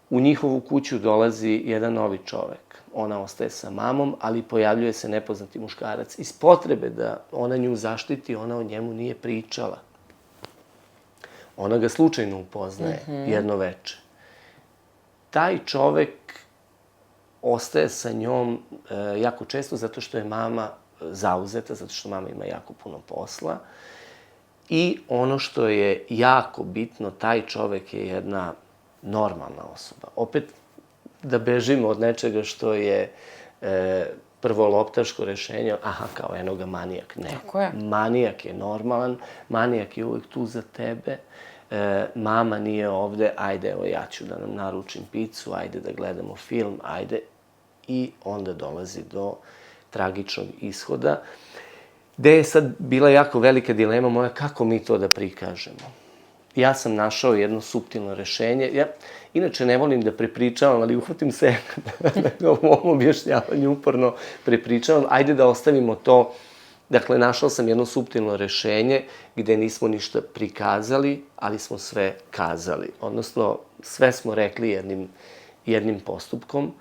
u njihovu kuću dolazi jedan novi čovek. Ona ostaje sa mamom, ali pojavljuje se nepoznati muškarac. Iz potrebe da ona nju zaštiti, ona o njemu nije pričala. Ona ga slučajno upoznaje jedno veče. Taj čovek ostaje sa njom jako često zato što je mama zauzeta, zato što mama ima jako puno posla. I ono što je jako bitno, taj čovek je jedna normalna osoba. Opet, da bežimo od nečega što je prvoloptaško rešenje, aha, kao eno ga manijak. Ne. Tako je. Manijak je normalan, manijak je uvek tu za tebe, mama nije ovde, ajde, evo ja ću da nam naručim picu, ajde da gledamo film, ajde. I onda dolazi do tragičnog ishoda, gde je sad bila jako velika dilema moja kako mi to da prikažemo. Ja sam našao jedno suptilno rešenje. Ja inače ne volim da prepričavam, ali uhvatim se da u ovom objašnjavanju uporno prepričavam. Ajde da ostavimo to. Dakle, našao sam jedno suptilno rešenje gde nismo ništa prikazali, ali smo sve kazali. Odnosno, sve smo rekli jednim postupkom.